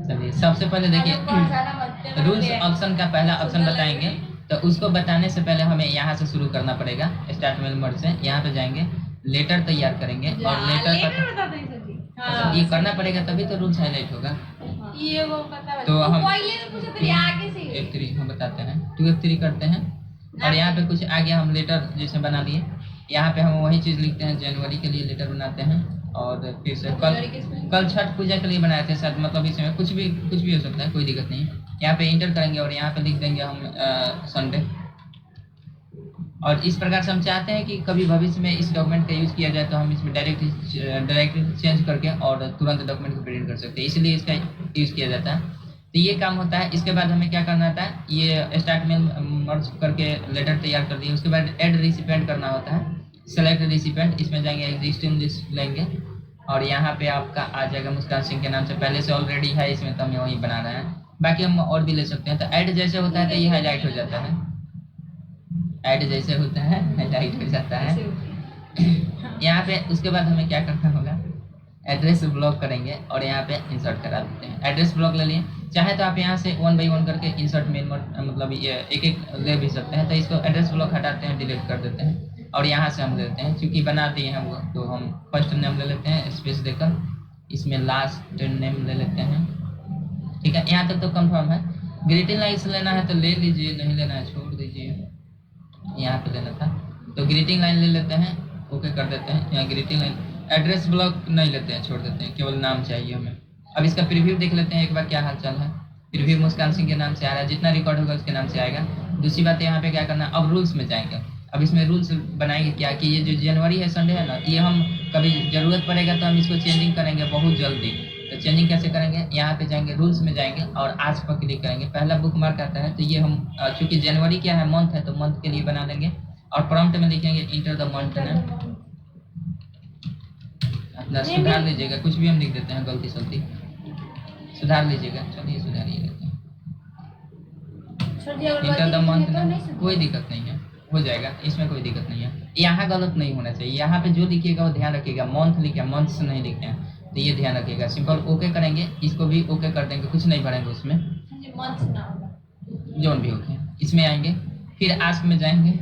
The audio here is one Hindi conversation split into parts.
चलिए सबसे पहले देखिए रूल्स ऑप्शन का पहला ऑप्शन बताएंगे, तो उसको बताने से पहले हमें यहाँ से शुरू करना पड़ेगा। स्टार्ट मेल मोड से यहाँ पे जाएंगे, लेटर तैयार करेंगे और लेटर ये करना पड़ेगा तभी तो रूल्स हाईलाइट होगा। तो हम F3 हम बताते हैं 2F3 करते हैं और यहाँ पे कुछ आ गया, हम लेटर जैसे बना लिए। यहाँ पे हम वही चीज़ लिखते हैं, जनवरी के लिए लेटर बनाते हैं। और फिर से कल छठ पूजा के लिए बनाए थे शायद, मतलब इसमें कुछ भी हो सकता है, कोई दिक्कत नहीं है। यहाँ पे इंटर करेंगे और यहाँ पे लिख देंगे हम संडे। और इस प्रकार से हम चाहते हैं कि कभी भविष्य में इस डॉक्यूमेंट का यूज़ किया जाए तो हम इसमें डायरेक्ट चेंज करके और तुरंत डॉक्यूमेंट को प्रिंट कर सकते हैं, इसलिए इसका यूज़ किया जाता है। तो ये काम होता है। इसके बाद हमें क्या करना होता है, ये स्टार्ट मेल मर्ज करके लेटर तैयार कर दिए। उसके बाद ऐड रिसिपेंट करना होता है, सेलेक्ट रिसिपेंट। इसमें जाएंगे एग्जिस्टिंग लिस्ट लेंगे और यहाँ पे आपका आ जाएगा मुस्कान सिंह के नाम से, पहले से ऑलरेडी है इसमें तो हम वही बना रहे हैं, बाकी हम और भी ले सकते हैं। तो ऐड जैसे होता है तो ये हाईलाइट हो जाता है, ऐड जैसे होता है हाईलाइट हो जाता है यहाँ पे। उसके बाद हमें क्या करना होगा, एड्रेस ब्लॉक करेंगे और यहाँ पे इंसर्ट करा देते हैं। एड्रेस ब्लॉक ले लिए, चाहे तो आप यहाँ से 1 बाई 1 करके इंसर्ट मेन मतलब ये एक ले भी सकते हैं। तो इसको एड्रेस ब्लॉक हटाते हैं, डिलीट कर देते हैं और यहाँ से हम लेते हैं, क्योंकि बना दिए हैं वो, तो हम फर्स्ट नेम ले लेते हैं स्पेस देकर, इसमें लास्ट नेम ले लेते हैं। ठीक है, यहाँ तक तो कंफर्म है। ग्रीटिंग लाइन से लेना है तो ले लीजिए, नहीं लेना है छोड़ दीजिए। यहाँ पे लेना था तो ग्रीटिंग लाइन ले लेते हैं, ओके कर देते हैं। यहाँ ग्रीटिंग लाइन, एड्रेस ब्लॉक नहीं लेते हैं, छोड़ देते हैं, केवल नाम चाहिए हमें। अब इसका प्रीव्यू देख लेते हैं एक बार क्या हाल चाल है। प्रीव्यू मुस्कान सिंह के नाम से आ रहा है, जितना रिकॉर्ड होगा उसके नाम से आएगा। दूसरी बात यहाँ पे क्या करना, अब रूल्स में जाएंगे। अब इसमें रूल्स बनाएंगे क्या कि ये जो जनवरी है संडे है ना, ये हम कभी ज़रूरत पड़ेगा तो हम इसको चेंजिंग करेंगे बहुत जल्दी। तो चेंजिंग कैसे करेंगे, यहाँ पे जाएंगे, रूल्स में जाएंगे और आज पर क्लिक करेंगे। पहला बुक मार्क आता है, तो ये हम चूँकि जनवरी क्या है मंथ है तो मंथ के लिए बना लेंगे और प्रॉम्प्ट में लिखेंगे इंटर द मंथ नेम। अपना सुधार लीजिएगा, कुछ भी हम लिख देते हैं गलती सलती, सुधार लीजिएगा। चलिए सुधारिए लेते हैं, इंटर द मंथ नेम, कोई दिक्कत नहीं है, हो जाएगा, इसमें कोई दिक्कत नहीं है। यहाँ गलत नहीं होना चाहिए, यहाँ पे जो लिखिएगा वो ध्यान रखिएगा, मंथ लिखे मंथ से नहीं लिखे हैं, तो ये ध्यान रखिएगा। सिंपल ओके करेंगे, इसको भी ओके कर देंगे, कुछ नहीं भरेंगे उसमें, जो भी ओके। इसमें आएंगे, फिर आस्क में जाएंगे,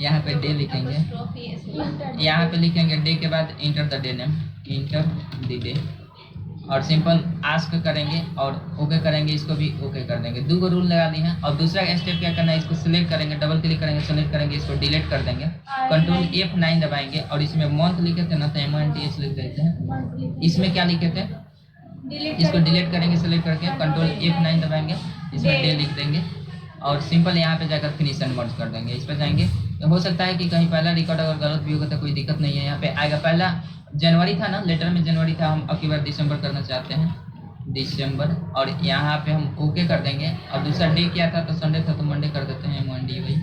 यहाँ पे डे लिखेंगे, यहाँ पे लिखेंगे डे के बाद enter the day name, enter the day, और सिंपल आस्क करेंगे और ओके करेंगे, इसको भी ओके कर देंगे। 2 रूल लगा दी हैं। और दूसरा स्टेप क्या करना है, इसको सिलेक्ट करेंगे, डबल क्लिक करेंगे, सेलेक्ट करेंगे, इसको डिलीट कर देंगे, कंट्रोल F9 दबाएंगे और इसमें मंथ लिखे थे ना तो MNTH लिख देते हैं। इसमें क्या लिखे थे, इसको डिलीट करेंगे, सेलेक्ट करके कंट्रोल F9 दबाएंगे, इसमें डे लिख देंगे और सिंपल यहाँ पे जाकर फिनिश एंड मर्ज कर देंगे। इस पर जाएंगे, तो हो सकता है कि कहीं पहला रिकॉर्ड अगर गलत भी होगा तो कोई दिक्कत नहीं है। यहाँ पे आएगा, पहला जनवरी था ना, लेटर में जनवरी था, हम अब की बार दिसंबर करना चाहते हैं, दिसंबर, और यहाँ पे हम ओके कर देंगे। और दूसरा डे क्या था, तो संडे था तो मंडे कर देते हैं, मंडे वही,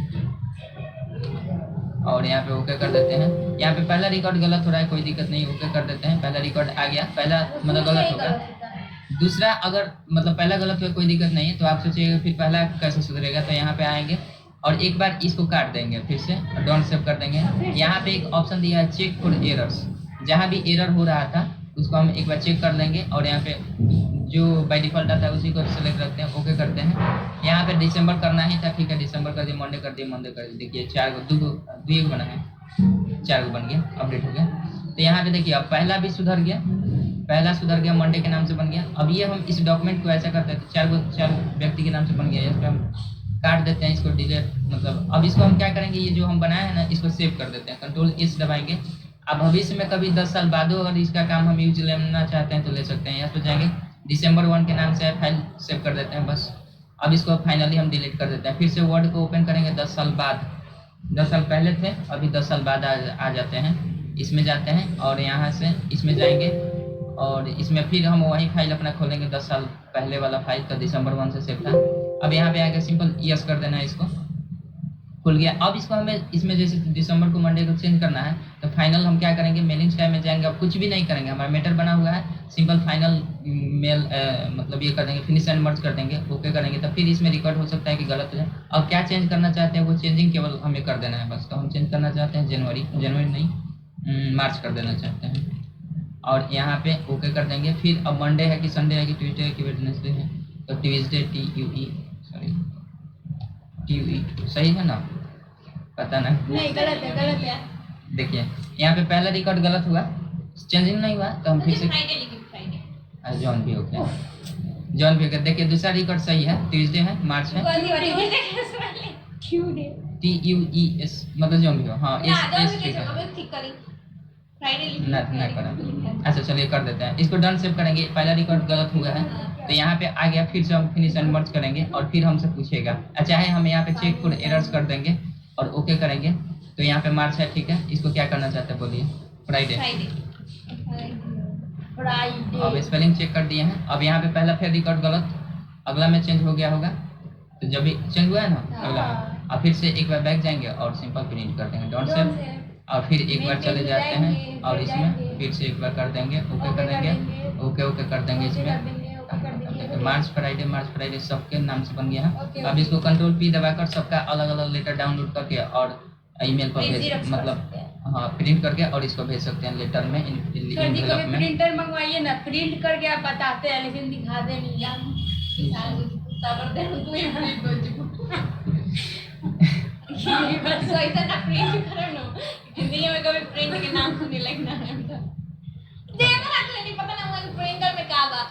और यहाँ पे ओके कर देते हैं। यहाँ पे पहला रिकॉर्ड गलत हो रहा है, कोई दिक्कत नहीं, ओके कर देते हैं। पहला रिकॉर्ड आ गया, पहला मतलब गलत होगा। दूसरा अगर मतलब पहला गलत हुआ कोई दिक्कत नहीं है, तो आप सोचिएगा फिर पहला कैसे सुधरेगा, तो यहाँ पे आएंगे और एक बार इसको काट देंगे, फिर से डोंट सेव कर देंगे। यहाँ पे एक ऑप्शन दिया है चेक फॉर एरर्स, जहाँ भी एरर हो रहा था उसको हम एक बार चेक कर लेंगे और यहाँ पे जो बाय डिफॉल्ट आता है उसी को सेलेक्ट रखते हैं, ओके करते हैं। यहाँ पे दिसंबर करना ही था, ठीक है, दिसंबर कर दिए, मंडे कर दिए, मंडे कर दिए। देखिए 4 को 2 बना है, 4 को बन गया, अपडेट हो गया। तो यहाँ पे देखिए अब पहला भी सुधर गया, पहला सुधर गया, मंडे के नाम से बन गया। अब ये हम इस डॉक्यूमेंट को ऐसा करते हैं तो 4 व्यक्ति के नाम से बन गया, इस पर हम काट देते हैं, इसको डिलीट, मतलब अब इसको हम क्या करेंगे, ये जो हम बनाए हैं ना इसको सेव कर देते हैं, कंट्रोल S दबाएंगे। अब भविष्य में कभी 10 साल बाद अगर इसका काम हम यूज लेना चाहते हैं तो ले सकते हैं। यहाँ पे जाएंगे, दिसंबर 1 के नाम से फाइल सेव कर देते हैं बस। अब इसको फाइनली हम डिलीट कर देते हैं, फिर से वर्ड को ओपन करेंगे 10 साल बाद, 10 साल पहले थे, अभी 10 साल बाद आ जाते हैं। इसमें जाते हैं और यहाँ से इसमें जाएंगे और इसमें फिर हम वही फाइल अपना खोलेंगे, 10 साल पहले वाला फाइल, तो दिसंबर 1 से सेव था। अब यहाँ पे आके सिंपल यस कर देना है, इसको खुल गया। अब इसको हमें इसमें जैसे दिसंबर को मंडे को चेंज करना है, तो फाइनल हम क्या करेंगे, मेलिंग स्टाइल में जाएंगे। अब कुछ भी नहीं करेंगे, हमारा मेटर बना हुआ है, सिंपल फाइनल मेल मतलब ये कर देंगे, फिनिश एंड मर्ज कर देंगे, ओके करेंगे, तो फिर इसमें रिकॉर्ड हो सकता है कि गलत हो जाए। अब क्या चेंज करना चाहते हैं वो चेंजिंग केवल हमें कर देना है बस। तो हम चेंज करना चाहते हैं जनवरी नहीं मार्च कर देना चाहते हैं। और यहाँ पे ओके कर देंगे। फिर अब मंडे है कि संडे है कि ट्यूसडे है कि वेडनेसडे है, तो ट्यूसडे TUE सही है ना, पता नहीं गलत है। देखिए यहाँ पे पहला रिकॉर्ड गलत हुआ, चेंजिंग नहीं हुआ, तो हम फिर से फ्राइडे जॉन भी ओके, जॉन भी ओके। देखिए दूसरा रिकॉर्ड सही है, ट्यूसडे है, मार्च है, TUES मतलब जॉन भी हो, हाँ एस ठीक है ना करें। अच्छा चलिए कर देते हैं इसको, डन सेव करेंगे। पहला रिकॉर्ड गलत हुआ है तो यहाँ पे आ गया, फिर से हम फिनिश एंड मर्ज करेंगे और फिर हमसे पूछेगा। चाहे हम यहाँ पे चेक फॉर एरर्स कर देंगे और ओके करेंगे। तो यहाँ पे मार्च है, ठीक है, इसको क्या करना चाहते हैं बोलिए? फ्राइडे। अब स्पेलिंग चेक कर दिए हैं। अब यहाँ पे पहला फिर रिकॉर्ड गलत, अगला में चेंज हो गया होगा, तो जब भी चेंज हुआ है ना अगला, अब फिर से एक बार बैक जाएंगे और सिंपल प्रिंट कर देंगे डॉट सेव, और फिर एक बार चले जाते हैं और इसमें फिर से एक बार कर देंगे, ओके कर देंगे, ओके कर देंगे इसमें। मार्च फ्राइडे सबके नाम से बन गया है। अब इसको कंट्रोल P दबाकर सबका अलग अलग लेटर डाउनलोड करके और ईमेल पर भेज, मतलब हाँ प्रिंट करके और इसको भेज सकते हैं लेटर में, इनवेलप में। प्रिंटर मंगवाइए ना, प्रिंट करके आप बताते हैं लेकिन दिखाते नहीं बस ऐसा ना प्रिंट करो ना, जिंदगी में कभी प्रिंट के नाम सुने लगना है तो देवर रख लेनी, पता ना मुझे प्रिंटर में क्या बा।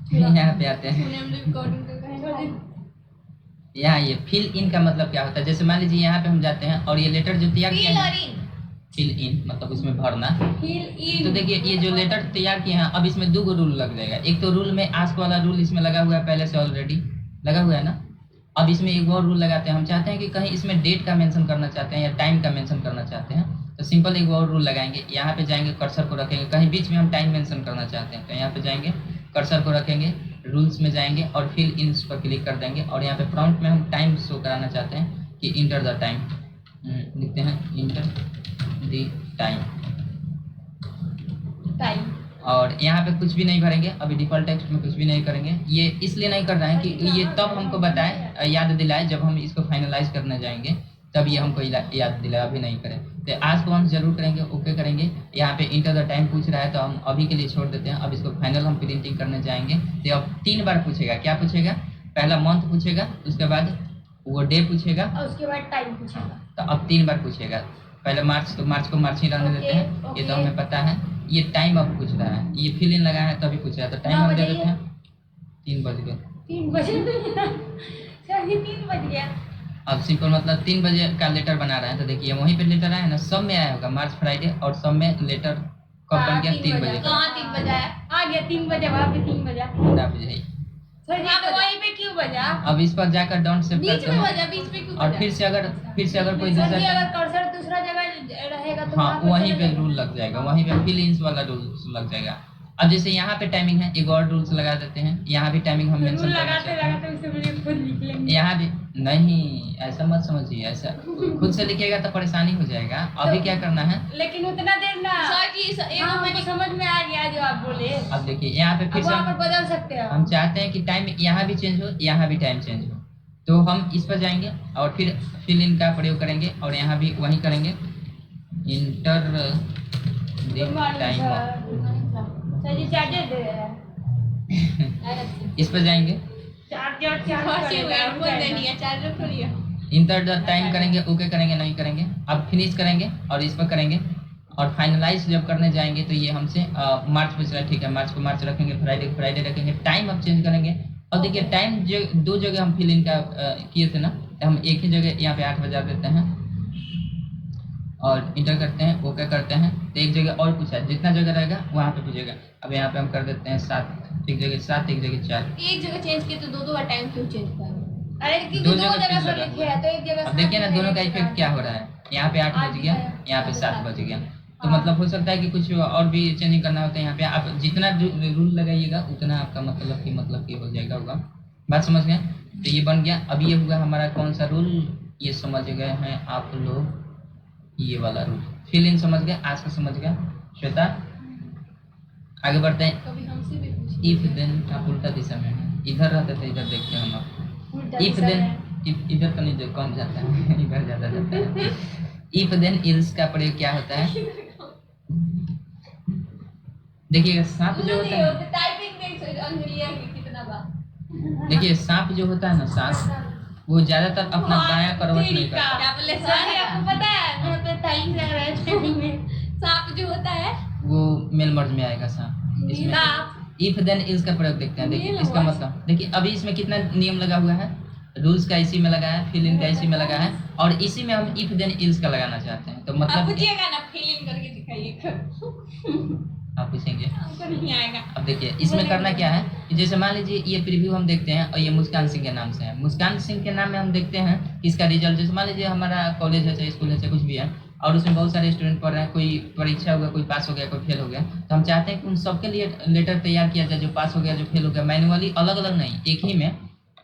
यहाँ पे आते हैं, सुने हम रिकॉर्डिंग कर रहे हैं। यहाँ ये फिल इन का मतलब क्या होता है? जैसे मान लीजिए यहाँ पे हम जाते हैं और ये लेटर जो तैयार किया है, फिल इन मतलब उसमें भरना। तो देखिए ये जो लेटर तैयार किए हैं, अब इसमें दो रूल लग जाएगा। एक तो रूल में आस्क वाला रूल इसमें लगा हुआ है, पहले से ऑलरेडी लगा हुआ है ना। अब इसमें एक और रूल लगाते हैं, हम चाहते हैं कि कहीं इसमें डेट का मेंशन करना चाहते हैं या टाइम का मेंशन करना चाहते हैं, तो सिंपल एक और रूल लगाएंगे। यहाँ पे जाएंगे, कर्सर को रखेंगे, कहीं बीच में हम टाइम मेंशन करना चाहते हैं तो यहाँ पे जाएंगे, कर्सर को रखेंगे, रूल्स में जाएंगे और फिर इन पर क्लिक कर देंगे और यहाँ पे प्रॉम्प्ट में हम टाइम शो कराना चाहते हैं कि इंटर द टाइम, लिखते हैं इंटर द टाइम, और यहाँ पे कुछ भी नहीं भरेंगे, अभी डिफॉल्ट टेक्स्ट में कुछ भी नहीं करेंगे। ये इसलिए नहीं कर रहे हैं कि ये तब हमको बताए, याद दिलाए जब हम इसको फाइनलाइज करने जाएंगे, तब ये हमको याद दिलाए, अभी नहीं करें। तो आज को हम जरूर करेंगे, ओके करेंगे। यहाँ पे इंटर द टाइम पूछ रहा है तो हम अभी के लिए छोड़ देते हैं। अब इसको फाइनल हम प्रिंटिंग करने जाएंगे तो अब 3 बार पूछेगा। क्या पूछेगा? पहला मंथ पूछेगा, उसके बाद वो डे पूछेगा और उसके बाद टाइम पूछेगा। तो अब 3 बार पूछेगा। पहले मार्च, तो मार्च को मार्च ही रहने देते हैं, ये तो हमें पता है। ये टाइम अब पूछ रहा है, ये फिल इन लगा है तभी पूछ रहा है, तो टाइम हम दे देते हैं 3 बज गए। 3 बजे 3 बज गया। अब सिंपल मतलब 3 बजे का लेटर बना रहा है, तो देखिए वहीं पे लेटर आया ना, सब में आया होगा मार्च फ्राइडे, और सब में लेटर कब बन गया? 3 बजे। कहाँ 3 बजे आया? आ गया 3 बजे, वहाँ पे 3 बजा। ना बजे सर वहीं पे क्यों बजा? अब इस पर जाकर डॉट सेव बीच में बजा, बीच में क्यों बजा? और फिर से अगर कोई दूसरा, अगर कर्सर दूसरा जगह रहेगा तो हाँ वहीं पे रूल लग जाएगा, वहीं पे फिल इन वाला रूल लग जाएगा। अब जैसे यहाँ पे टाइमिंग है, एक और रूल्स लगा देते हैं। यहाँ भी टाइमिंग हम मेंशन लगाते उससे मुझे खुद लिख लेंगे। यहाँ भी नहीं, ऐसा मत समझिए, ऐसा खुद से लिखेगा तो परेशानी हो जाएगा। अभी क्या करना है, लेकिन उतना देर ना सर जी, मैंने समझ में आ गया जो आप बोले। अब देखिए यहाँ पे फिर से बदल सकते हैं। हम चाहते हैं कि टाइम यहाँ भी चेंज हो, यहाँ भी टाइम चेंज हो, तो हम इस पर जाएंगे और फिर फिल इन का प्रयोग करेंगे और यहाँ भी वही करेंगे, इंटर टाइम। चार्जर दे रहा है। इस पर जाएंगे, इंटर द टाइम करेंगे, ओके करेंगे, नहीं करेंगे। अब फिनिश करेंगे और इस पर करेंगे और फाइनलाइज जब करने जाएंगे तो ये हमसे मार्च पूछ रहा है, ठीक है, मार्च को मार्च रखेंगे, फ्राइडे फ्राइडे रखेंगे। टाइम अब चेंज करेंगे और देखिए टाइम जो 2 जगह हम फिल इन का किए थे ना, तो हम एक ही जगह यहाँ पे 8 बजा देते हैं और इंटर करते हैं, ओके करते हैं। तो एक जगह और पूछा है, जितना जगह रहेगा वहाँ पे पूछेगा। अब यहाँ पे हम कर देते हैं 7, एक जगह 7, एक जगह 4। एक जगह चेंज किए तो दो बार टाइम क्यों चेंज कर? अरे क्योंकि 2 जगह से लिखे है तो एक जगह। अब देखिए ना दोनों का इफेक्ट क्या हो रहा है, यहाँ पे 8 बज गया, यहाँ पे 7 बज गया। तो मतलब हो सकता है कि कुछ और भी चेंजिंग करना होता है। यहाँ पे आप जितना रूल लगाइएगा उतना आपका मतलब की हो जाएगा होगा। बात समझ गए? तो ये बन गया। अब ये हुआ हमारा कौन सा रूल, ये समझ गए हैं आप लोग, ये वाला रूल फिल इन समझ गए, आज का समझ गया श्वेता। आगे बढ़ते हैं। कभी हमसे भी पूछिए। इफ देन आप उल्टा दिशा में हैं, इधर रहते थे, इधर देखते हैं हम आपको। इफ देन इधर तो नहीं, कौन जाता है इधर जाता है। इफ देन इल्स का प्रयोग क्या होता है? देखिए सांप जो होता है, टाइपिंग देख अंजलिया की कितना बा। देखिए सांप जो होता है ना, सांप वो ज्यादातर अपना दायां करवट नहीं करता। क्या बोले सर, आपको पता है मैं तो टाइम लग रहा है स्टार्टिंग में। सांप जो होता है वो मेल मर्ज में आएगा सांप। इसमें सांप इफ देन इल्स का प्रयोग देखते हैं। देखिए मेल इसका मर्ज। मतलब, देखिए अभी इसमें कितना नियम लगा हुआ है, रूल्स का इसी में लगा है, फिल इन का इसी में लगा है, और इसी में हम इफ देन इल्स का लगाना चाहते हैं। तो आप मतलब पूछिएगा ना, फीलिंग करके दिखाइए। आप पूछेंगे। हमको नहीं आएगा। अब देखिए इसमें करना क्या है कि जैसे मान लीजिए ये प्रीव्यू हम देखते हैं और ये मुस्कान सिंह के नाम से है। मुस्कान सिंह के नाम में हम देखते हैं कि इसका रिजल्ट, जैसे मान लीजिए हमारा कॉलेज है चाहे स्कूल है चाहे कुछ भी है, और उसमें बहुत सारे स्टूडेंट पढ़ रहे हैं, कोई परीक्षा हो गया, कोई पास हो गया, कोई फेल हो गया, तो हम चाहते हैं कि उन सबके लिए लेटर तैयार किया जाए, जो पास हो गया, जो फेल हो गया, मैनुअली अलग अलग नहीं, एक ही में,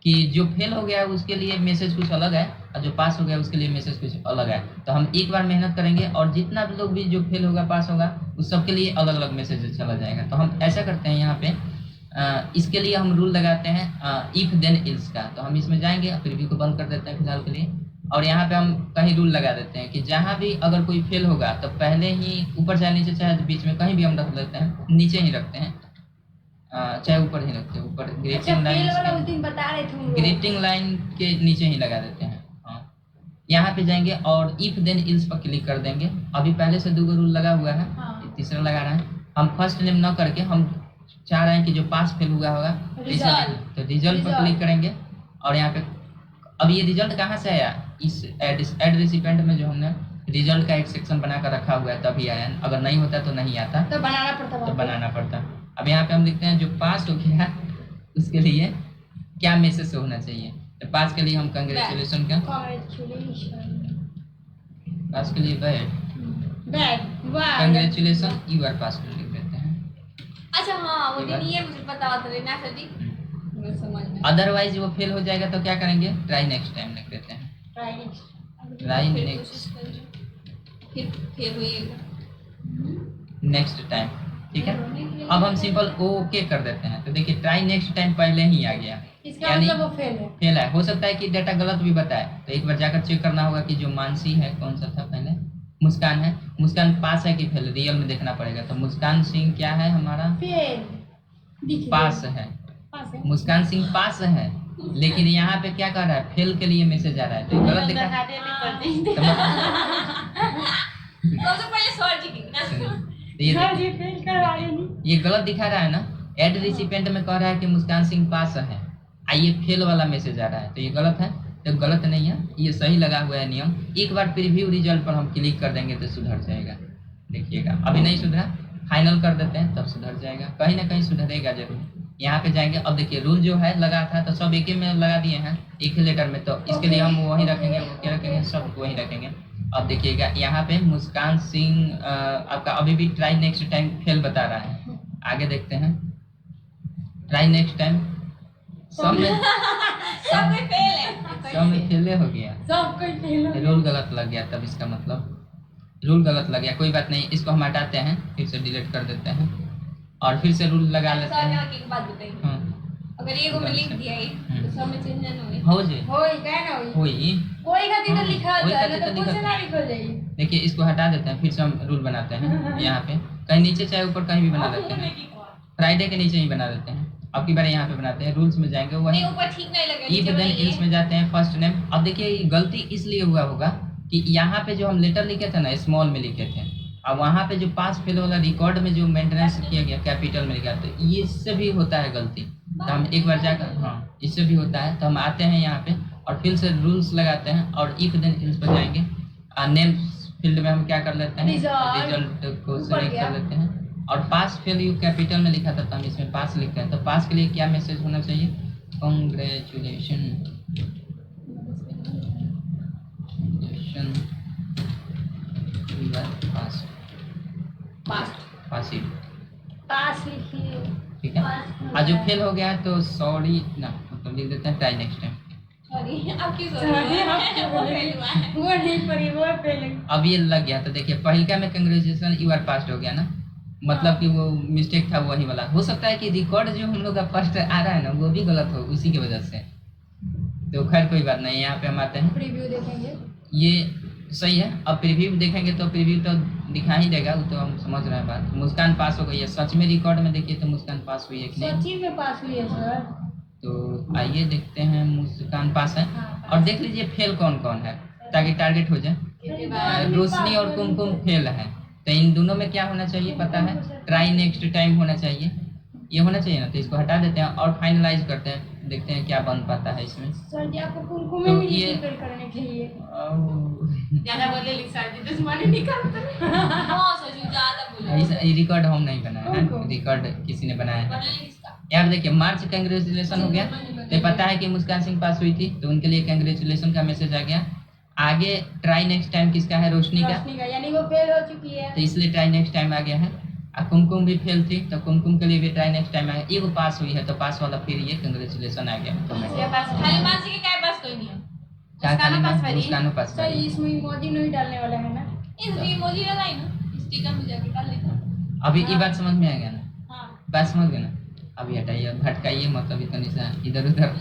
कि जो फेल हो गया है उसके लिए मैसेज कुछ अलग है और जो पास हो गया उसके लिए मैसेज कुछ अलग है। तो हम एक बार मेहनत करेंगे और जितना भी लोग भी जो फेल होगा पास होगा उस सबके लिए अलग अलग मैसेज चला जाएगा। तो हम ऐसा करते हैं यहाँ पे, इसके लिए हम रूल लगाते हैं इफ देन इल्स का। तो हम इसमें जाएंगे, प्रीव्यू को बंद कर देते हैं फिलहाल के लिए, और यहाँ पे हम कहीं रूल लगा देते हैं कि जहाँ भी अगर कोई फेल होगा तो पहले ही ऊपर चाहे नीचे चाहे बीच में कहीं भी हम रख लेते हैं, नीचे ही रखते हैं, चाहे ऊपर ही रखते हैं, ऊपर ग्रीटिंग फेल वाला उस लाइन, दिन बता रहे थे हम लोग। ग्रीटिंग लाइन के नीचे ही लगा देते हैं। हाँ, यहाँ पे जाएंगे और इफ देन इल्स पर क्लिक कर देंगे। अभी पहले से 2 रूल लगा हुआ है, हाँ। तीसरा लगा रहे हैं हम। फर्स्ट नेम न करके हम चाह रहे हैं कि जो पास फेल हुआ होगा तो रिजल्ट पर क्लिक करेंगे, और यहाँ पे अब ये रिजल्ट कहाँ से आया, इस एड रिसिपेंट में जो हमने रिजल्ट का एक सेक्शन बना कर रखा हुआ है तभी आया, अगर नहीं होता तो नहीं आता, तो बनाना पड़ता तो बनाना पड़ता। अब यहाँ पे हम लिखते हैं जो पास हो गया उसके लिए क्या मैसेज होना चाहिए। तो पास के लिए हम कंग्रेचुलेशन का, पास के लिए बैड वाह। कंग्रेचुलेशन यू आर पास लिख देते हैं। अच्छा हाँ, वो दिन ये मुझे पता होता है ना सर जी, मुझे समझ में। अदरवाइज वो फेल हो जाएगा तो क्या करेंगे, ट्राई नेक्स्ट टाइम लिख देते हैं। Try next. फिर होइएगा नेक्स्ट टाइम, ठीक है। अब हम सिंपल ओके कर देते हैं। तो देखिए ट्राई नेक्स्ट टाइम पहले ही आ गया, इसका यानी मतलब वो फेल है। फेल है। हो सकता है कि डेटा गलत भी बताए, तो एक बार जाकर चेक करना होगा कि जो मानसी है, कौन सा था पहले, मुस्कान है, मुस्कान पास है कि फेल, रियल में देखना पड़ेगा। तो मुस्कान सिंह क्या है हमारा, फेल पास है, पास है। मुस्कान सिंह पास है, लेकिन यहाँ पे क्या कर रहा है, फेल के लिए मैसेज आ रहा है, तो ये गलत दिखा। सबसे पहले सर जी की ना, ये सर जी फेल करवाए नहीं। ये गलत दिखा रहा है ना, एड रिसिपेंट में कह रहा है कि मुस्कान सिंह पास है, ये फेल वाला मैसेज आ रहा है, तो ये गलत है। तो गलत नहीं है, ये सही लगा हुआ है नियम। एक बार प्रीव्यू रिजल्ट पर हम क्लिक कर देंगे तो सुधर जाएगा। देखिएगा अभी नहीं सुधरा, फाइनल कर देते हैं तब सुधर जाएगा, कहीं ना कहीं सुधरेगा जरूर। यहाँ पे जाएंगे, अब देखिए रूल जो है लगा था तो सब एक ही में लगा दिए हैं, एक ही लेटर में, तो इसके लिए हम वही रखेंगे, वो क्या रखेंगे, सब वही रखेंगे। अब देखिएगा यहाँ पे मुस्कान सिंह आपका अभी भी ट्राई नेक्स्ट टाइम फेल बता रहा है। आगे देखते हैं, ट्राई नेक्स्ट टाइम सब में सब में फेल है, सब में फेल हो गया, सब कोई फेल हो। रूल गलत लग गया, तब इसका मतलब रूल गलत लग गया। कोई बात नहीं, इसको हम हटाते हैं, फिर से डिलीट कर देते हैं और फिर से रूल लगा लेते सर हैं। एक बात बताइए, हाँ, अगर ये को में लिख दिया है तो सब में चेंज नहीं होई। हो जे होई क्या ना होई, होई। कोई खातिर तो लिखा कोई जाए खातिर ना, तो तो कुछ लिखा ना लिखल जाए। देखिए इसको हटा देते हैं, फिर से हम रूल बनाते हैं यहाँ पे, कहीं नीचे चाहे ऊपर कहीं भी बना देते हैं, फ्राइडे के नीचे ही बना देते हैं। अब की बार यहाँ पे बनाते हैं, रूल्स में जाएंगे, वही नहीं ऊपर ठीक नहीं लगे, इफ देन इल्स में जाते हैं, फर्स्ट नेम। अब देखिए ये गलती इसलिए हुआ होगा कि यहाँ पे जो हम लेटर लिखे थे ना, स्मॉल में लिखे थे, अब वहाँ पे जो पास फेल वाला रिकॉर्ड में जो मेंटेनेंस किया गया कैपिटल में लिखा, तो ये इससे भी होता है गलती। तो हम एक बार जाकर, हाँ इससे भी होता है, तो हम आते हैं यहाँ पे और फिर से रूल्स लगाते हैं और इफ देन इल्स पर जाएंगे। नेम फील्ड में हम क्या कर लेते हैं, रिजल्ट को सेलेक्ट कर लेते हैं, और पास फेल यू कैपिटल में लिखा था तो हम इसमें पास लिखते हैं। तो पास के लिए क्या मैसेज होना चाहिए, कांग्रेचुलेशन यू आर पास, पास पास लिखिए, ठीक है। और जो फेल हो गया तो सॉरी ना, मतलब लिख देते हैं ट्राई नेक्स्ट टाइम। सॉरी आपकी सॉरी वो फेल हुआ है, वो नहीं पड़ी, वो फेल। अब ये लग गया, तो देखिए पहिलका में कंग्रेचुलेशन यू आर पास हो गया ना, मतलब कि वो मिस्टेक था वही वाला। हो सकता है कि रिकॉर्ड जो हम लोग का फर्स्ट आ रहा है ना वो भी गलत हो उसी की वजह से, तो खैर कोई बात नहीं। यहाँ पे हम आते हैं, प्रीव्यू देखेंगे, ये सही है। अब प्रीव्यू देखेंगे तो प्रीव्यू तो दिखा ही देगा, वो तो हम समझ रहे हैं बात। मुस्कान पास हो गई है, सच में रिकॉर्ड में देखिए तो मुस्कान पास हुई है कि नहीं। सच्ची में पास हुई है सर। तो आइए देखते हैं, मुस्कान पास है। हाँ, और देख लीजिए फेल कौन कौन है ताकि टारगेट हो जाए। रोशनी और कुमकुम फेल है, तो इन दोनों में क्या होना चाहिए पता है, ट्राई नेक्स्ट टाइम होना चाहिए, ये होना चाहिए ना। तो इसको हटा देते हैं और फाइनलाइज करते हैं, देखते हैं क्या बन पाता है इसमें। सर जी आपको कुमकुम तो में ये रिपीट करने के लिए ज्यादा बोले लिख सर जी दुश्मनी निकालते हैं। हां सर जी ज्यादा बोले। ये रिकॉर्ड हम नहीं बनाए हैं, रिकॉर्ड किसी ने बनाया है। बनाने किसका? यहाँ पे देखिए मार्च कंग्रेचुलेशन हो गया, तो पता है कि मुस्कान सिंह पास हुई थी, तो उनके लिए कंग्रेचुलेशन का मैसेज आ गया। आगे ट्राई नेक्स्ट टाइम किसका है, रोशनी का, रोशनी का, यानी वो फेल हो चुकी है। तो इसलिए ट्राई नेक्स्ट टाइम आ गया है। कुमकुम भी फेल थी, तो कुमकुम के लिए भी ट्राई नेक्स्ट टाइम आ गया। एगो पास हुई है, तो पास वाला फिर ये कंग्रेचुलेशन आ गया। तो ये पास खाली मानसी के काय पास कोई नहीं है। क्या खाली मुस्कान पास वाली? मुस्कान पास सर वाली। इसमें इमोजी नहीं डालने वाला है ना, इस इमोजी लगाई ना स्टिकर में जाके डाल लेता। अभी ये बात समझ में आ गया ना, हां बात समझ गए ना। अभी हटाइए, भटकाइए मतलब इतनी सा इधर उधर।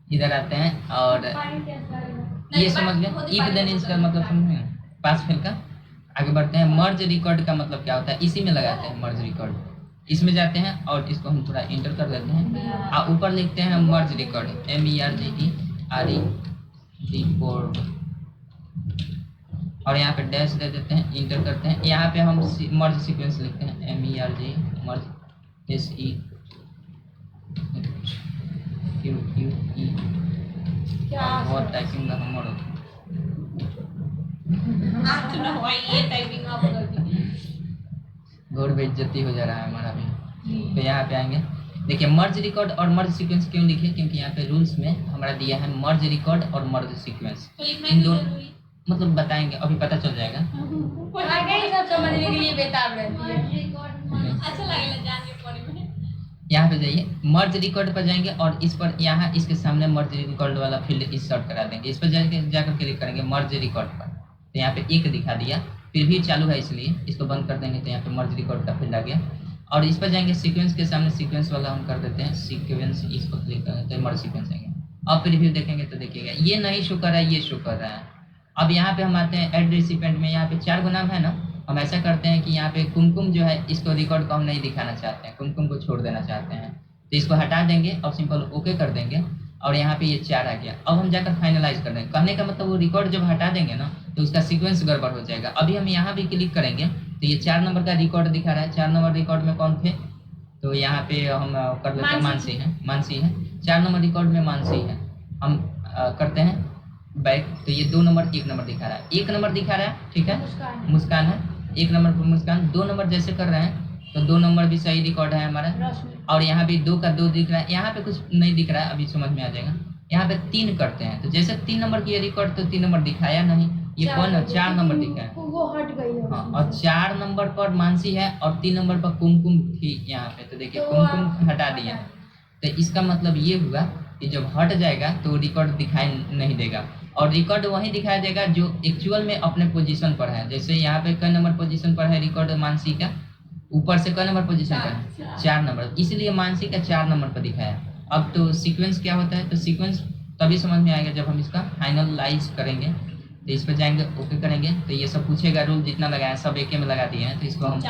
इधर आते हैं और पानी कैसा है? ये समझ गए इफ देन इसका मतलब समझ गए, पास फेल का। आगे बढ़ते हैं, मर्ज रिकॉर्ड का मतलब क्या होता है, इसी में लगाते हैं मर्ज रिकॉर्ड। इसमें जाते हैं और इसको हम थोड़ा इंटर कर देते हैं और ऊपर लिखते हैं मर्ज रिकॉर्ड, MERGERE रिकॉर्ड, और यहाँ पे डैश दे देते हैं, इंटर करते हैं। यहाँ पे हम मर्ज सीक्वेंस लिखते हैं, MERG मर्ज SE QQE। क्या बहुत टाइपिंग का हमर आप ना भाई ये टाइपिंग आप कर दी। घोर बेइज्जती हो जा रहा है हमारा भी। तो यहाँ पे आएंगे, देखिए मर्ज रिकॉर्ड और मर्ज सीक्वेंस क्यों लिखे, क्योंकि यहाँ पे रूल्स में हमारा दिया है मर्ज रिकॉर्ड और मर्ज सीक्वेंस। तो लिखना इन क्यों दोनों जरूरी? मतलब बताएंगे, अभी पता चल जाएगा। आगे ही सब समझने के लिए बेताब रहती है। अच्छा लगेगा जान के पढ़े में। यहाँ पे जाइए, मर्ज रिकॉर्ड पर जाएंगे और इस पर यहाँ इसके सामने मर्ज रिकॉर्ड वाला फील्ड इंसर्ट करा देंगे। इस पर जाकर क्लिक करेंगे मर्ज रिकॉर्ड पर, तो यहाँ पे एक दिखा दिया, फिर भी चालू है इसलिए इसको बंद कर देंगे, तो यहाँ पे मर्ज रिकॉर्ड का फील्ड आ गया। और इस पर जाएंगे सीक्वेंस के सामने सीक्वेंस वाला हम कर देते हैं सीक्वेंस, इस पर क्लिक करेंगे तो मर्ज सीक्वेंस आएंगे। अब प्रीव्यू देखेंगे तो देखिएगा ये नहीं शो कर रहा है, ये शो कर रहा है। अब यहाँ पे हम आते हैं ऐड रेसिपिएंट में, यहाँ पे 4 गो नाम है ना, हम ऐसा करते हैं कि यहाँ पे कुमकुम जो है इसको रिकॉर्ड को हम नहीं दिखाना चाहते हैं, कुमकुम को छोड़ देना चाहते हैं, तो इसको हटा देंगे और सिंपल ओके कर देंगे और यहाँ पे ये 4 आ गया। अब हम जाकर फाइनलाइज कर देंगे, कहने का मतलब वो रिकॉर्ड जब हटा देंगे ना तो उसका सीक्वेंस गड़बड़ हो जाएगा। अभी हम यहाँ भी क्लिक करेंगे तो ये 4 नंबर का रिकॉर्ड दिखा रहा है। 4 नंबर रिकॉर्ड में कौन थे, तो यहाँ पे हम कर लेते हैं मानसी है 4 नंबर रिकॉर्ड में मानसी है। हम करते हैं बैक, तो ये 2 नंबर 1 नंबर दिखा रहा है, 1 नंबर दिखा रहा है, ठीक है मुस्कान है 1 नंबर पर मुस्कान। 2 नंबर जैसे कर रहे हैं तो 2 नंबर भी सही रिकॉर्ड है हमारा, और यहाँ भी 2 का 2 दिख रहा है, यहाँ पे कुछ नहीं दिख रहा है, अभी समझ में आ जाएगा। यहाँ पे 3 करते हैं तो जैसे 3 नंबर की ये रिकॉर्ड, तो 3 नंबर दिखाया नहीं, ये कौन है 4 नंबर दिखाया, वो हट गई है। हाँ, और 4 नंबर पर मानसी है और 3 नंबर पर कुमकुम थी यहाँ पे, तो देखिए कुमकुम हटा दिया। तो इसका मतलब ये हुआ कि जब हट जाएगा तो रिकॉर्ड दिखाई नहीं देगा, और रिकॉर्ड वही दिखाई देगा जो एक्चुअल में अपने पोजीशन पर है। जैसे यहाँ पे कई नंबर पोजीशन पर है रिकॉर्ड मानसी का, ऊपर से कई नंबर पोजीशन पर है 4 नंबर, इसलिए मानसी का 4 नंबर पर दिखाया। अब तो सीक्वेंस क्या होता है, तो सीक्वेंस तभी समझ में आएगा जब हम इसका फाइनलाइज करेंगे। तो इस पर जाएंगे ओके करेंगे, तो ये सब पूछेगा, रूल जितना लगाया सब एक में लगा दिए हैं, तो इसको हम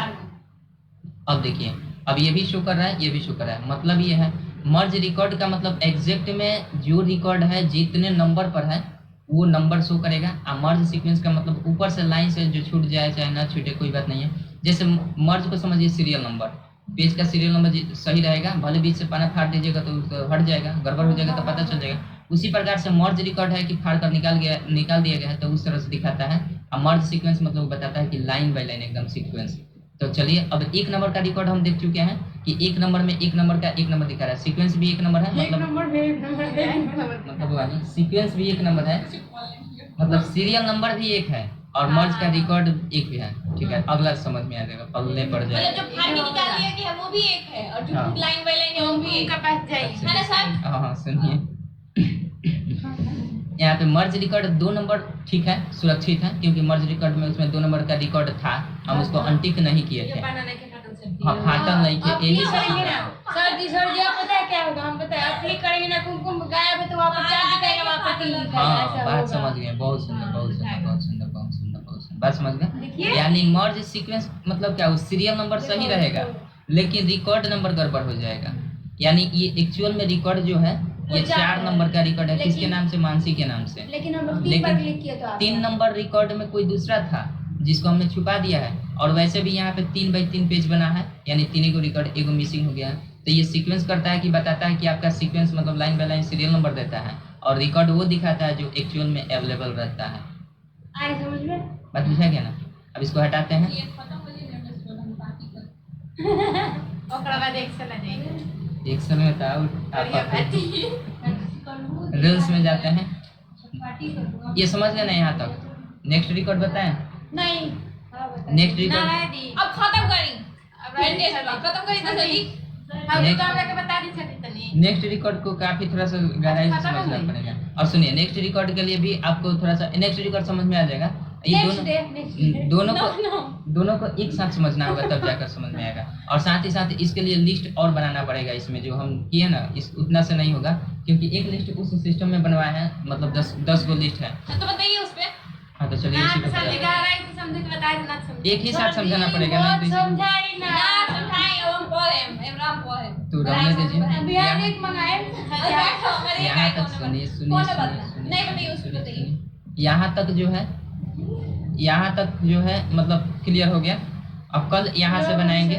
अब देखिए, अब ये भी शो कर रहा है, ये भी शो कर रहा है। मतलब ये है मर्ज रिकॉर्ड का मतलब एग्जैक्ट में जो रिकॉर्ड है जितने नंबर पर है वो नंबर शो करेगा। और मर्ज सीक्वेंस का मतलब ऊपर से लाइन से जो छूट जाए चाहे ना छूटे कोई बात नहीं है। जैसे मर्ज को समझिए सीरियल नंबर, पेज का सीरियल नंबर सही रहेगा, भले बीच से पाना फाड़ दीजिएगा तो हट जाएगा, गड़बड़ हो जाएगा तो पता चल जाएगा। उसी प्रकार से मर्ज रिकॉर्ड है कि फाड़ कर निकाल दिया गया है, तो उस तरह से दिखाता है। और मर्ज सीक्वेंस मतलब बताता है कि लाइन बाय लाइन एकदम सीक्वेंस। तो चलिए अब 1 नंबर का रिकॉर्ड हम देख चुके हैं कि 1 नंबर में 1 नंबर का 1 नंबर दिखा रहा है, सीक्वेंस भी 1 नंबर है, मतलब सीक्वेंस भी 1 नंबर है, मतलब सीरियल नंबर भी 1 है और मर्ज का रिकॉर्ड 1 भी है, ठीक है। अगला समझ में आ जाएगा, पल्ले पड़ जाएगा। मतलब जो फाड़ के निकाल दिया गया है वो भी एक है, और जो हाँ। लाइन बाय लाइन है वो भी एक उनका पास जाइए। है ना सर? हाँ सुनिए, यहाँ पे मर्ज रिकॉर्ड 2 नंबर ठीक है, सुरक्षित है, क्योंकि मर्ज रिकॉर्ड में उसमें 2 नंबर का रिकॉर्ड था, हम उसको अनटिक नहीं किए थे। हाँ फाटल नहीं किए, यही सब सर जी आप पता है क्या होगा, हम पता है आप क्लिक करेंगे ना कुमकुम गायब है तो वहाँ पर 4 दिखाएगा, वहाँ पर 3 दिखाएगा, हाँ ऐसा बात होगा। समझ गए, बहुत सुंदर बहुत सुंदर बहुत सुंदर बहुत सुंदर बहुत सुंदर। बात समझ गए। देखिए यानी मर्ज सीक्वेंस मतलब क्या, उस सीरियल नंबर सही रहेगा लेकिन रिकॉर्ड नंबर गड़बड़ हो जाएगा। यानी ये एक्चुअल में रिकॉर्ड जो है ये 4 नंबर का रिकॉर्ड है। किसके नाम से? मानसी के नाम से। लेकिन हम लोग 3 बार क्लिक किए तो 3 नंबर रिकॉर्ड में कोई दूसरा था जिसको हमने छुपा दिया है। और वैसे भी यहाँ पे 3x3 पेज बना है, यानी 3 को रिकॉर्ड, एगो मिसिंग हो गया है। तो ये सीक्वेंस करता है कि बताता है कि आपका सीक्वेंस मतलब line by line serial number देता है, और रिकॉर्ड वो दिखाता है जो एक्चुअल में अवेलेबल रहता है। आए समझ में? बात बुझा गया ना? अब इसको हटाते हैं। ये खत्म हो जाए ना स्टोर हम बाकी कर ओकरा बाद एक्सेल आ जाएगा एक्सेल में था बढ़िया आप बात रील्स में जाते हैं। ये समझ गए ना यहाँ तक? नेक्स्ट रिकॉर्ड बताएं। नहीं नेक्स्ट रिकॉर्ड नारायणी अब खत्म करी, अब राइट खत्म करी तो सही। हम Next- तो हमरा के बता दी छथि तनी नेक्स्ट रिकॉर्ड को काफी थोड़ा सा गहराई से समझना पड़ेगा। और सुनिए, नेक्स्ट रिकॉर्ड के लिए भी आपको थोड़ा सा नेक्स्ट रिकॉर्ड समझ में आ जाएगा। ये दोनों को एक साथ समझना होगा तब जाकर समझ में आएगा। और साथ ही साथ इसके लिए लिस्ट और बनाना पड़ेगा। इसमें जो हम किए ना, इस उतना से नहीं होगा, क्योंकि एक लिस्ट उस सिस्टम में बनवाया है, मतलब 10 गो लिस्ट है। तो बताइए उस पे। हाँ तो चलिए इसी पे समझ बताते गया हैं। राइट समझ के बता देना समझ एक ही साथ समझाना पड़ेगा ना, तो इसी- समझाई ना समझाई अब हम पढ़ेम एवराम पढ़े। तो रहने दीजिए। बिहार एक मंगाए यहाँ तक सुनिए सुनिए नहीं बताइए उस पे बताइए। यहाँ तक जो है मतलब क्लियर हो गया। अब कल यहाँ से बनाएंगे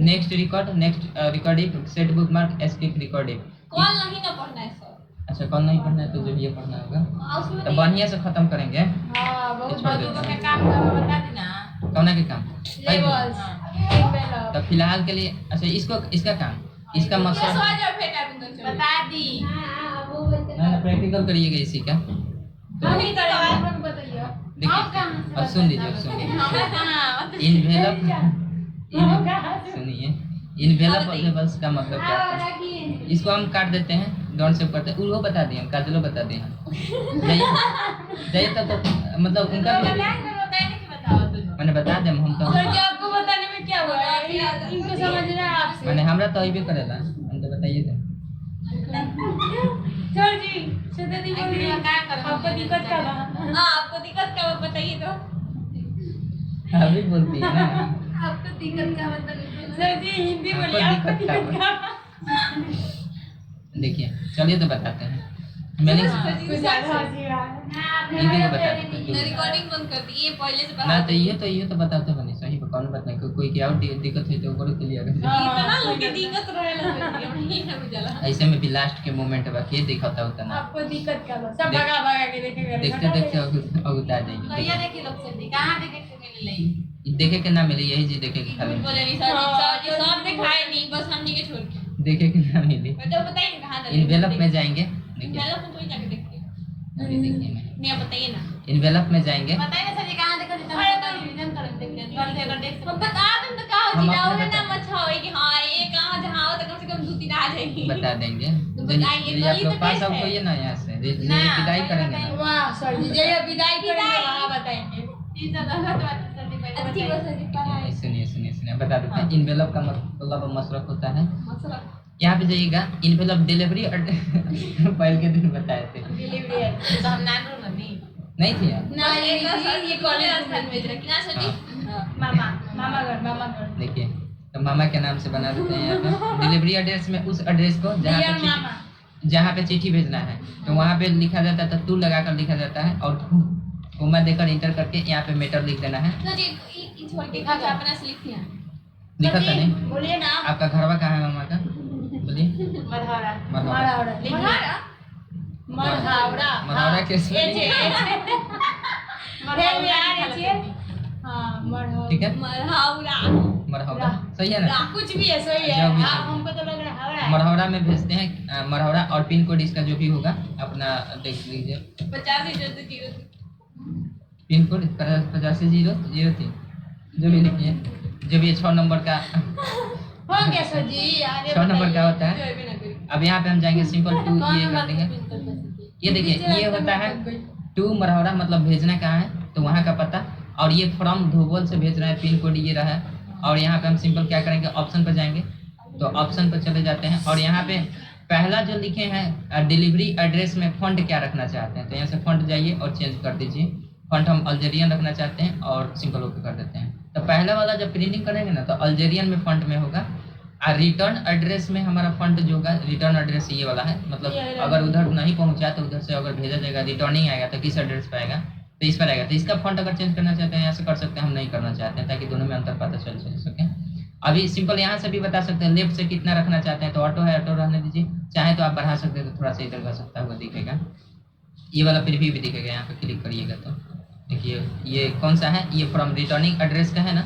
next record, next recording, set bookmark, escape recording. Call नहीं ना पढ़ना है सर। अच्छा, कल नहीं पढ़ना है तो जब ये पढ़ना होगा उसमें तो बढ़िया से खत्म करेंगे। हां ये बहुत छोड़ दो देते के हैं। काम का बता देना कौना के काम लेवल्स तो फिलहाल के लिए। अच्छा, इसका काम, इसका ये मकसद सवाल जब फेटा दूंगा बता दी हां वो बोलते ना प्रैक्टिकल करिएगा इसी का। तो हम नहीं करेंगे, आप बताइए। देखिए, अब सुन लीजिए, अब सुन लीजिए। हां इन्वेलप, सुनिए, इन्वेलप लेवल्स का मतलब क्या होता है? इसको हम काट देते हैं, डॉट से करते हैं। वो बता दिए हम, काजलो बता दिए हम। जाइए तो मतलब उनका भी मैंने बता दें हम तो। सर जी आपको बताने में क्या हुआ है? इनको समझना है आपसे। मैंने हमरा तो अभी करेला, हम तो बताइए तो। सर जी सदा दी बोल रही है, क्या करें? आपको दिक्कत क्या बा? हां आपको दिक्कत क्या बा बताइए तो। अभी बोलती है ना। आपको दिक्कत का मतलब सर जी हिंदी आपको बोलिए, आपको दिक्कत क्या दिक्कत क्या बा? देखिए, चलिए तो बताते हैं। मैंने कुछ ज्यादा हंसी आ रहा है। हिंदी में बता देते हैं। रिकॉर्डिंग बंद कर दी, ये पहले से ना तो ये तो बताते बने सही पर कौन बात नहीं। कोई क्या दिक्कत है तो करो क्लियर कर। इतना लोग के दिक्कत रहेला सर जी, हम नहीं है बुझला। ऐसे में भी लास्ट के मोमेंट बाकी दिखाता होता ना। आपको दिक्कत क्या बा? सब देख- भगा भगा के देखेंगे। देखते देखते अगुता तो जाएंगे। ये देखिए लोग से कहां देखे के मिल रही देखे के ना मिले, यही चीज देखे के खाली बोले नहीं सर जी सब दिखाए नहीं, बस हम जी के छोड़ के। देखे के ना मिले। तो बताइए कहां था? इन्वेलप में जाएंगे। देखिए इन्वेलप में कोई जाके देखिए। अभी देखिए ना, नहीं बताइए ना। इन्वेलप में जाएंगे। बताइए ना सर जी कहां देखे तो रिवीजन करें देखते हैं करते अगर देख हम बता दें तो कहा हम जिलाओ अपने ना मत छाओ कि हां ये कहां जहां हो तो कम से कम 2-3 आ जाएगी। बता देंगे। बताइए, यदि आप गली लोग तो पास कैसे आउट है? होइए ना यहाँ से, ना, विदाई करेंगे ना। वाह सर जी जय विदाई करेंगे वहां बताएंगे। तीन तो गलत बात सर जी पहले अच्छी बात सर जी पढ़ाई सुनिए बता देते हैं। इन्वेलप का मतलब मसरक होता है। मसला यहाँ पे जाइएगा, इन्वेलप डिलीवरी पहले के दिन बताए थे, डिलीवरी है। तो हम नानू नहीं नहीं थे यार। ना ये कॉलेज स्थान भेज रहे किना सर जी? मामा घर। देखिए, तो मामा के नाम से बना देते हैं यहाँ पे डिलीवरी एड्रेस में। उस एड्रेस को जहाँ पे चिट्ठी भेजना है तो वहाँ पे लिखा जाता है, तो टू लगाकर लिखा जाता है और कोमा देकर इंटर करके यहाँ पे मैटर लिख देना है। सर जी ये छोड़ के कुछ अपना से लिखिए। लिखा तो नहीं। बोलिए ना। आपका घरवा कहाँ है मामा का? बोलिए। मरहरा मरहौरा। मरहौरा कैसे? ठीक है, मरहौरा सही है ना? कुछ भी है सही है। जो भी हाँ, है। हमको तो लग रहा है मरहौरा में भेजते हैं। मरहौरा और पिन कोड इसका जो भी होगा अपना देख लीजिए। 50 पिन कोड 8503 जो भी लिखिए, जो भी 6 नंबर का हो गया सर जी। आगे 6 नंबर का होता है। जो भी ना करी। अब यहाँ पे हम जाएंगे सिंपल टू ये कर देंगे। ये देखिए, ये होता है टू मरहौरा, मतलब भेजना कहाँ है तो वहाँ का पता। और ये फ्रॉम धोबल से भेज रहे हैं, पिन कोड ये रहा है। और यहाँ पे हम सिंपल क्या करेंगे, ऑप्शन पर जाएंगे। तो ऑप्शन पर चले जाते हैं और यहाँ पे पहला जो लिखे हैं डिलीवरी एड्रेस में फॉन्ट क्या रखना चाहते हैं, तो यहाँ से फॉन्ट जाइए और चेंज कर दीजिए। फॉन्ट हम अल्जेरियन रखना चाहते हैं और सिंपल ओके कर देते हैं। तो पहला वाला जब प्रिंटिंग करेंगे ना तो अल्जेरियन में फॉन्ट में होगा, और रिटर्न एड्रेस में हमारा फॉन्ट जो होगा, रिटर्न एड्रेस ये वाला है, मतलब अगर उधर नहीं पहुंचा तो उधर से अगर भेजा जाएगा, रिटर्निंग आएगा तो किस एड्रेस पर आएगा, तो इस पर आएगा। तो इसका फॉन्ट अगर चेंज करना चाहते हैं यहाँ से कर सकते हैं, हम नहीं करना चाहते हैं ताकि दोनों में अंतर पता चल सके। अभी सिंपल यहाँ से भी बता सकते हैं, लेफ्ट से कितना रखना चाहते हैं तो ऑटो है, ऑटो रहने दीजिए, चाहे तो आप बढ़ा सकते हैं तो थोड़ा सा इधर कर सकता हुआ दिखेगा, ये वाला प्रीव्यू भी दिखेगा। यहाँ पे क्लिक करिएगा तो देखिए ये कौन सा है, ये फ्रॉम रिटर्निंग एड्रेस का है ना,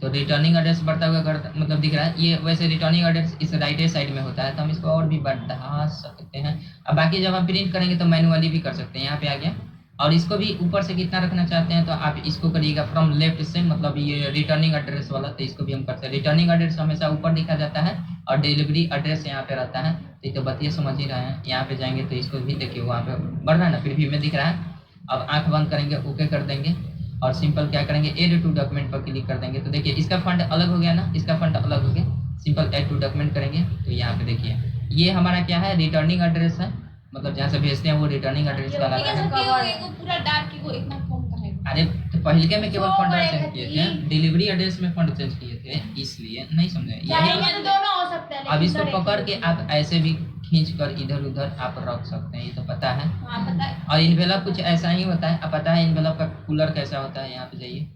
तो रिटर्निंग एड्रेस बढ़ता हुआ मतलब दिख रहा है। ये वैसे रिटर्निंग एड्रेस इस राइट साइड में होता है, तो हम इसको और भी बढ़ा सकते हैं। अब बाकी जब हम प्रिंट करेंगे तो मैनुअली भी कर सकते हैं, यहाँ पे आ गया। और इसको भी ऊपर से कितना रखना चाहते हैं तो आप इसको करिएगा फ्रॉम लेफ्ट से, मतलब ये रिटर्निंग एड्रेस वाला, तो इसको भी हम करते हैं। रिटर्निंग एड्रेस हमेशा ऊपर दिखा जाता है और डिलीवरी एड्रेस यहाँ पे रहता है, तो ये तो बतिया समझ ही रहे हैं। यहाँ पे जाएंगे तो इसको भी देखिए वहाँ पे बढ़ रहा है ना, प्रीव्यू में दिख रहा है। अब आंख बंद करेंगे, ओके कर देंगे और सिंपल क्या करेंगे, एड टू डॉक्यूमेंट पर क्लिक कर देंगे। तो देखिए इसका फंड अलग हो गया ना, इसका फंड अलग हो गया। सिंपल एड टू डॉक्यूमेंट करेंगे तो यहाँ पे देखिए ये हमारा क्या है, रिटर्निंग एड्रेस है, मतलब जहाँ से भेजते हैं वो रिटर्निंग एड्रेस का ठीक है सर, क्यों एगो पूरा डार्क एगो इतना कम का है। अरे तो पहले में केवल फंड चेंज किए थे, डिलीवरी एड्रेस में फंड चेंज किए थे, इसलिए नहीं समझे। चाहेंगे तो दोनों हो सकता है, अब इसको पकड़ के आप ऐसे भी खींच कर इधर उधर आप रख सकते हैं, ये तो पता है। हाँ पता है। और इन्वेलप कुछ ऐसा ही होता है, अब पता है इन्वेलप का कलर कैसा होता है, यहाँ पे जाइए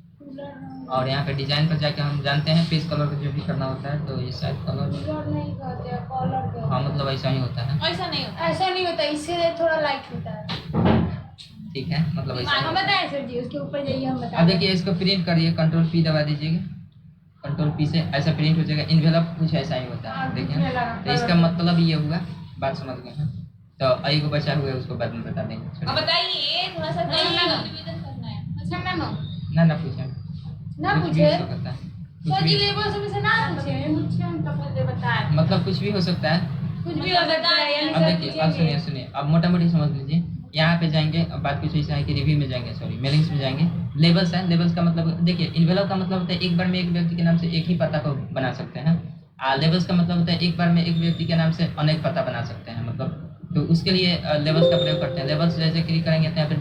और यहाँ पे डिजाइन पर जाके हम जानते हैं पेज कलर जो भी करना होता है, तो ये शायद कलर नहीं करते हैं, कलर हाँ मतलब ऐसा ही होता है। ऐसा नहीं होता। ऐसा नहीं होता, इससे थोड़ा लाइट होता है। ठीक है, मतलब ऐसा हम बताएं सर जी, उसके ऊपर जाइए हम बताएं। अब देखिए इसको प्रिंट करिए, कंट्रोल पी दबा दीजिएगा, कंट्रोल पी से ऐसा प्रिंट हो जाएगा। इन्वेलप कुछ ऐसा ही होता है, देखिए तो इसका मतलब ये हुआ, बात समझ गए हैं। तो आई को बचा हुआ है उसको बाद में बता देंगे। अब बताइए थोड़ा सा निवेदन करना है। अच्छा मैम ना पूछे ना कुछ भी पूछे हो सकता है, कुछ सर भी जी लेबर से ना पूछे, मुझे हम तो पहले बताया मतलब कुछ भी हो सकता है। कुछ भी हो सकता है, यानी अब सर देखिए अब सुनिए सुनिए, अब मोटा मोटी समझ लीजिए। यहाँ पे जाएंगे, अब बात कुछ ऐसा है कि रिव्यू में जाएंगे, सॉरी मेलिंग्स में जाएंगे। लेबल्स है, लेबल्स का मतलब देखिए इन्वेलप का मतलब होता है एक बार में एक व्यक्ति के नाम से एक ही पता को बना सकते हैं। लेबल्स का मतलब होता है एक बार में एक व्यक्ति के नाम से अनेक पता बना सकते हैं, मतलब तो उसके लिए लेबल्स का प्रयोग करते हैं। लेबल्स जैसे क्लिक करेंगे तो यहाँ पे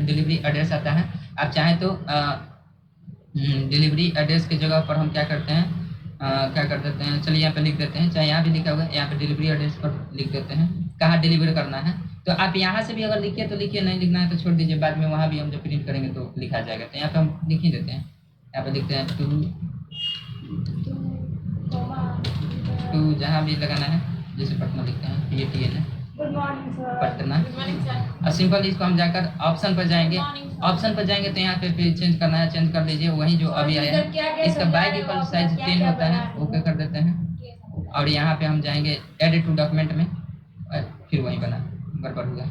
डिलीवरी एड्रेस आता है। आप चाहें तो डिलीवरी एड्रेस की जगह पर हम क्या करते हैं, क्या कर देते हैं, चलिए यहाँ पे लिख देते हैं, चाहे यहाँ भी लिखा हुआ है, यहाँ पे डिलीवरी एड्रेस पर लिख देते हैं कहाँ डिलीवर करना है। तो आप यहाँ से भी अगर लिखिए तो लिखिए, नहीं लिखना है तो छोड़ दीजिए, बाद में वहाँ भी हम जब प्रिंट करेंगे तो लिखा जाएगा। तो यहाँ पे हम लिख ही देते हैं, यहाँ पे लिखते हैं टू जहाँ भी लगाना है, जैसे पटना लिखते हैं PATN है good morning sir. Patna. Good morning sir. और सिंपल इसको हम जाकर ऑप्शन पर जाएंगे, ऑप्शन पर जाएंगे तो यहाँ पे चेंज करना है, चेंज कर लीजिए वही जो अभी आया है। इसका बाय डिफॉल्ट साइज 10 होता है, ओके कर देते हैं। और यहाँ पे हम जाएंगे एड टू डॉक्यूमेंट में, फिर वही बना गड़बड़ हुआ,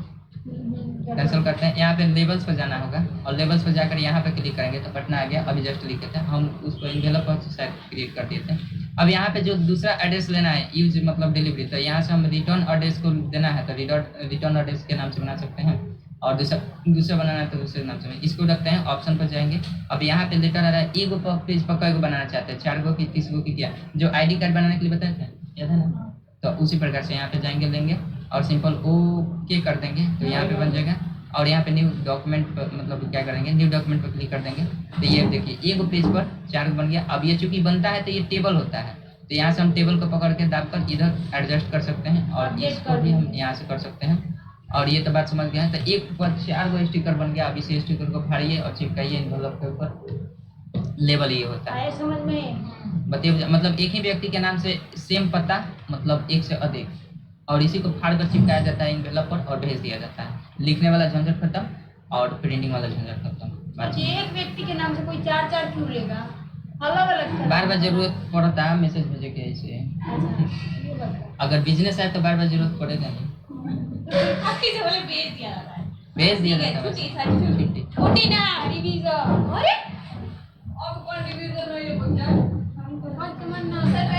कैंसिल करते हैं। यहाँ पे लेबल्स पर जाना होगा और लेबल्स पर जाकर यहाँ पे क्लिक करेंगे तो पटना आ गया। अभी जस्ट लिख देते हैं हम उसको, इन्वेलप पर शायद क्रिएट कर देते हैं। अब यहाँ पे जो दूसरा एड्रेस लेना है, यूज मतलब डिलीवरी, तो यहाँ से हम रिटर्न एड्रेस को देना है तो रिटर्न एड्रेस के नाम से बना सकते हैं, और दूसरा बनाना है तो दूसरे नाम से इसको रखते हैं। ऑप्शन पर जाएंगे, अब यहाँ पे लेटर आ रहा है एक पेज पर कई गो बनाना चाहते हैं, 4 गो की 30 गो की, क्या जो ID कार्ड बनाने के लिए बताए थे याद है ना, तो उसी प्रकार से यहाँ पे जाएंगे, लेंगे और सिंपल ओके कर देंगे तो यहाँ पे बन जाएगा। और यहाँ पे न्यू डॉक्यूमेंट पर मतलब क्या करेंगे, न्यू डॉक्यूमेंट पर क्लिक कर देंगे तो ये देखिए एक पेज पर 4 बन गया। अब ये चूंकि बनता है तो ये टेबल होता है, तो यहाँ से हम टेबल को पकड़ के दाबकर इधर एडजस्ट कर सकते हैं और इसको भी हम यहाँ से कर सकते हैं। और ये तो बात समझ गए हैं। तो एक पर 4 गो स्टिकर बन गया। अब इसे स्टिकर को फाड़िए और चिपकाइए इन्वेलप के ऊपर, लेबल ये होता है। समझ में बताइए, मतलब एक ही व्यक्ति के नाम से सेम पता, मतलब एक से अधिक, और इसी को फाड़ कर चिपकाया जाता है इन्वेलप पर और भेज दिया जाता है। लिखने वाला झंझट खत्म और प्रिंटिंग वाला झंझट खत्म। एक व्यक्ति के नाम से कोई 4 क्यों लेगा, अलग अलग बार बार जरूरत पड़ता है मैसेज भेजे के, ऐसे अगर बिजनेस है तो बार बार जरूरत पड़ेगा नहीं, आपकी से बोले भेज दिया जाता है, भेज दिया जाता है छुट्टी सारी छुट्टी। छुट्टी ना रिवीजन। अरे अब कौन रिवीजन है ये बच्चा, हमको मत समझना सर।